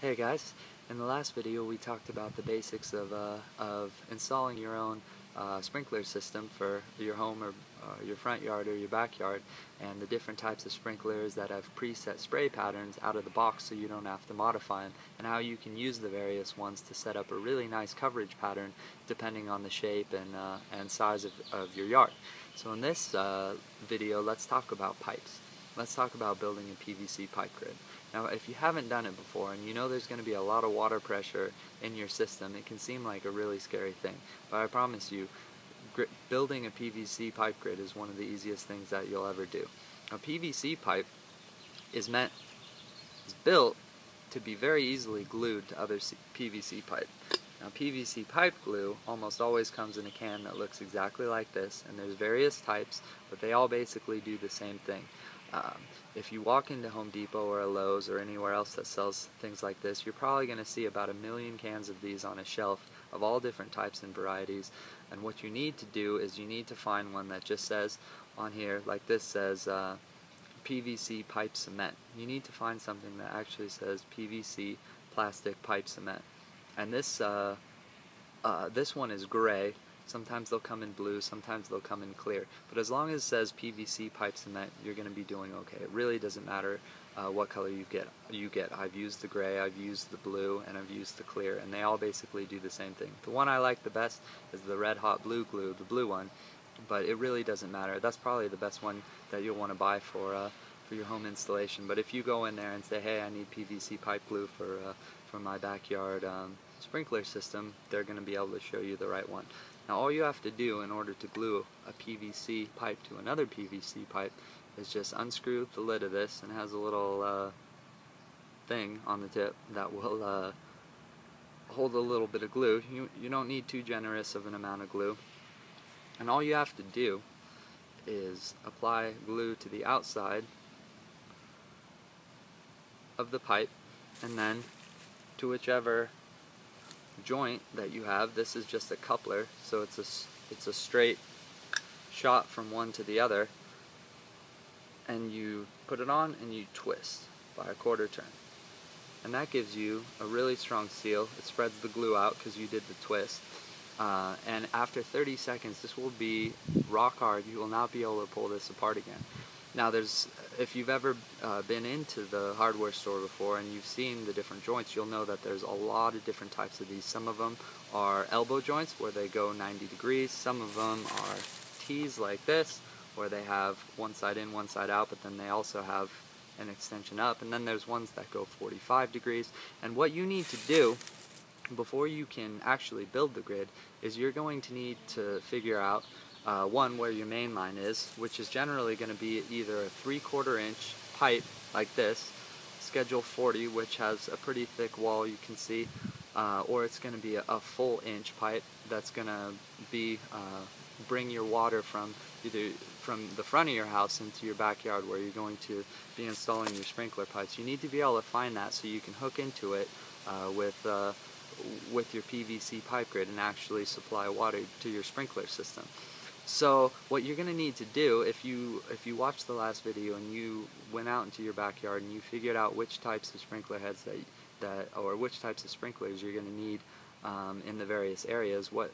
Hey guys, in the last video we talked about the basics of installing your own sprinkler system for your home or your front yard or your backyard, and the different types of sprinklers that have preset spray patterns out of the box so you don't have to modify them, and how you can use the various ones to set up a really nice coverage pattern depending on the shape and size of your yard. So in this video, let's talk about pipes. Let's talk about building a PVC pipe grid. Now, if you haven't done it before and you know there's going to be a lot of water pressure in your system, it can seem like a really scary thing. But I promise you, building a PVC pipe grid is one of the easiest things that you'll ever do. A PVC pipe is built to be very easily glued to other PVC pipe. Now, PVC pipe glue almost always comes in a can that looks exactly like this, and there's various types, but they all basically do the same thing. If you walk into Home Depot or a Lowe's or anywhere else that sells things like this, you're probably going to see about 1,000,000 cans of these on a shelf of all different types and varieties. And what you need to do is you need to find one that just says on here, like this says PVC pipe cement. You need to find something that actually says PVC plastic pipe cement. And this one is gray. Sometimes they'll come in blue, sometimes they'll come in clear. But as long as it says PVC pipe cement, you're going to be doing okay. It really doesn't matter what color you get. I've used the gray, I've used the blue, and I've used the clear, and they all basically do the same thing. The one I like the best is the Red Hot Blue glue, the blue one, but it really doesn't matter. That's probably the best one that you'll want to buy for your home installation. But if you go in there and say, hey, I need PVC pipe glue for my backyard sprinkler system, they're going to be able to show you the right one. Now, all you have to do in order to glue a PVC pipe to another PVC pipe is just unscrew the lid of this, and it has a little thing on the tip that will hold a little bit of glue. You don't need too generous of an amount of glue. And all you have to do is apply glue to the outside of the pipe, and then to whichever joint that you have. This is just a coupler, so it's a straight shot from one to the other, and you put it on and you twist by a quarter turn, and that gives you a really strong seal. It spreads the glue out because you did the twist, and after 30 seconds this will be rock hard. You will not be able to pull this apart again. Now, if you've ever been into the hardware store before and you've seen the different joints, you'll know that there's a lot of different types of these. Some of them are elbow joints where they go 90 degrees. Some of them are T's like this, where they have one side in, one side out, but then they also have an extension up. And then there's ones that go 45 degrees. And what you need to do before you can actually build the grid is you're going to need to figure out one, where your main line is, which is generally going to be either a 3/4 inch pipe like this, schedule 40, which has a pretty thick wall, you can see, or it's going to be a full inch pipe that's going to be bring your water from either from the front of your house into your backyard where you're going to be installing your sprinkler pipes. You need to be able to find that so you can hook into it with your PVC pipe grid and actually supply water to your sprinkler system. So what you're going to need to do, if you watched the last video and you went out into your backyard and you figured out which types of sprinkler heads or which types of sprinklers you're going to need in the various areas, what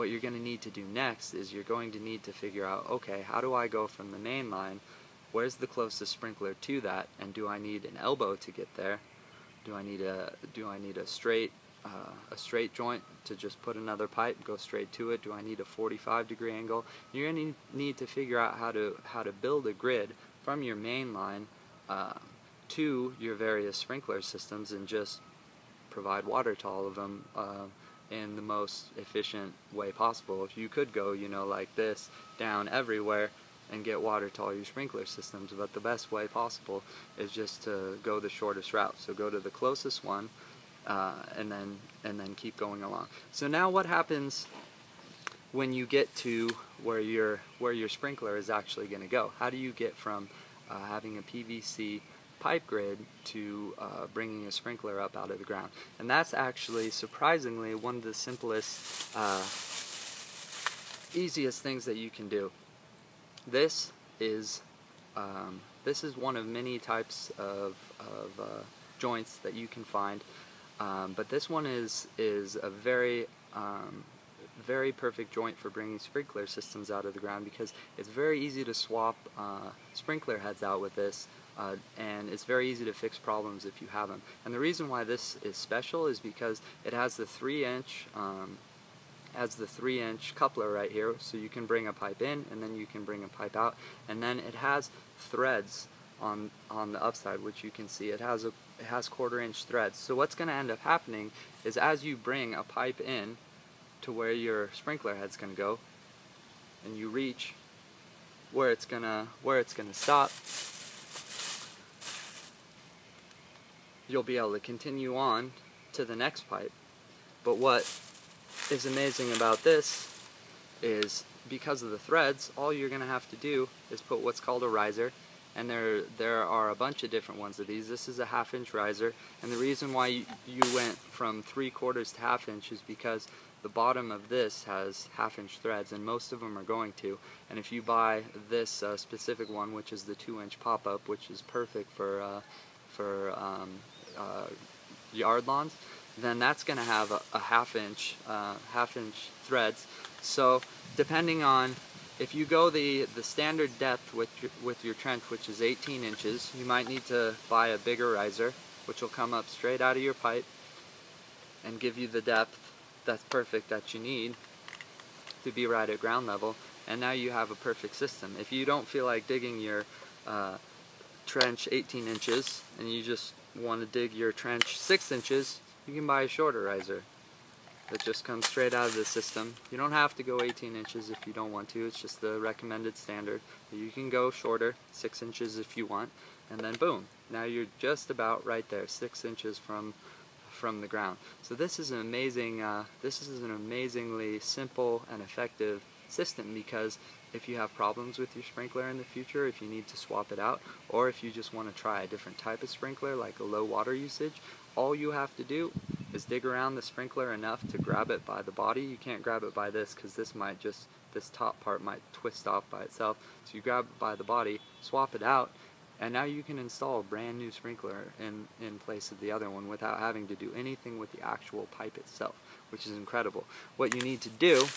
you're going to need to do next is you're going to need to figure out, okay, how do I go from the main line? Where's the closest sprinkler to that? And do I need an elbow to get there? Do I need a straight joint to just put another pipe, go straight to it? Do I need a 45-degree angle? You're going to need to figure out how to build a grid from your main line to your various sprinkler systems and just provide water to all of them in the most efficient way possible. If you could go, like this, down everywhere and get water to all your sprinkler systems, but the best way possible is just to go the shortest route. So go to the closest one, and then keep going along. So now what happens when you get to where your sprinkler is actually going to go? How do you get from having a PVC pipe grid to bringing a sprinkler up out of the ground? And that's actually surprisingly one of the simplest, easiest things that you can do. This is one of many types of joints that you can find But this one is a very perfect joint for bringing sprinkler systems out of the ground, because it's very easy to swap sprinkler heads out with this, and it's very easy to fix problems if you have them. And the reason why this is special is because it has the 3-inch coupler right here, so you can bring a pipe in and then you can bring a pipe out, and then it has threads on the upside, which you can see it has 1/4-inch threads. So what's going to end up happening is, as you bring a pipe in to where your sprinkler head's going to go, and you reach where it's gonna stop, you'll be able to continue on to the next pipe. But what is amazing about this is, because of the threads, all you're going to have to do is put what's called a riser, and there are a bunch of different ones of these. This is a 1/2-inch riser, and the reason why you went from 3/4 to 1/2 inch is because the bottom of this has 1/2-inch threads, and most of them are going to. And if you buy this specific one, which is the 2-inch pop-up, which is perfect for yard lawns, then that's going to have a 1/2-inch threads. So depending on, if you go the standard depth with your trench, which is 18 inches, you might need to buy a bigger riser, which will come up straight out of your pipe and give you the depth that's perfect that you need to be right at ground level. And now you have a perfect system. If you don't feel like digging your trench 18 inches and you just want to dig your trench 6 inches, you can buy a shorter riser that just comes straight out of the system. You don't have to go 18 inches if you don't want to. It's just the recommended standard. But you can go shorter, 6 inches if you want, and then boom, now you're just about right there, 6 inches from the ground. So this is an amazingly simple and effective system, because if you have problems with your sprinkler in the future, if you need to swap it out, or if you just want to try a different type of sprinkler like a low water usage, all you have to do is dig around the sprinkler enough to grab it by the body. You can't grab it by this, because this top part might twist off by itself. So you grab it by the body, swap it out, and now you can install a brand new sprinkler in place of the other one without having to do anything with the actual pipe itself, which is incredible. What you need to do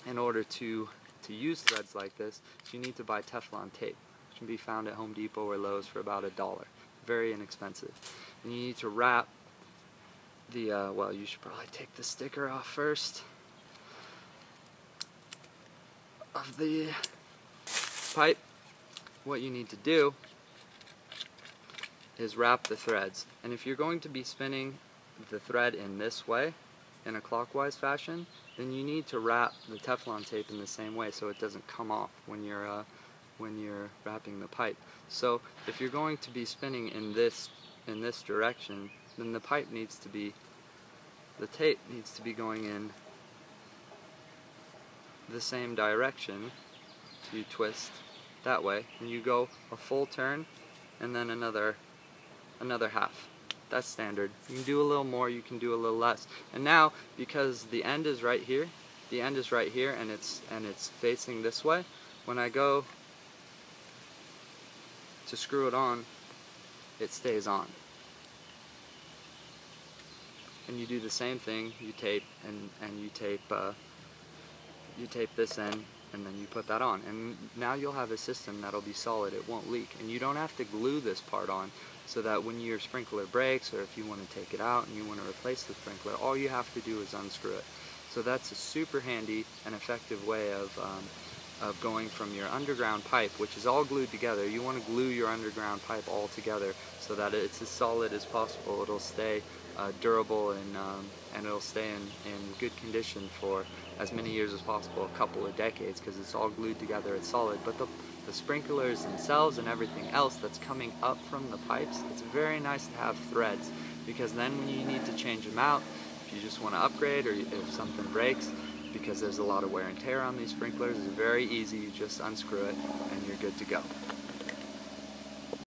in order to use threads like this is you need to buy Teflon tape, which can be found at Home Depot or Lowe's for about $1. Very inexpensive. And you need to wrap the, well, you should probably take the sticker off first of the pipe. What you need to do is wrap the threads. And if you're going to be spinning the thread in this way, in a clockwise fashion, then you need to wrap the Teflon tape in the same way so it doesn't come off when you're wrapping the pipe. So if you're going to be spinning in this direction, then the tape needs to be going in the same direction. So you twist that way, and you go a full turn, and then another half. That's standard. You can do a little more, you can do a little less. And now, because the end is right here, and it's facing this way, when I go to screw it on, it stays on. And you do the same thing. You tape and you tape this end, and then you put that on, and now you'll have a system that'll be solid. It won't leak, and you don't have to glue this part on, so that when your sprinkler breaks, or if you want to take it out and you want to replace the sprinkler, all you have to do is unscrew it. So that's a super handy and effective way of going from your underground pipe, which is all glued together. You want to glue your underground pipe all together so that it's as solid as possible. It'll stay durable, and it'll stay in good condition for as many years as possible, a couple of decades, because it's all glued together, it's solid. But the sprinklers themselves and everything else that's coming up from the pipes, it's very nice to have threads, because then when you need to change them out, if you just want to upgrade, or if something breaks, because there's a lot of wear and tear on these sprinklers, it's very easy. You just unscrew it and you're good to go.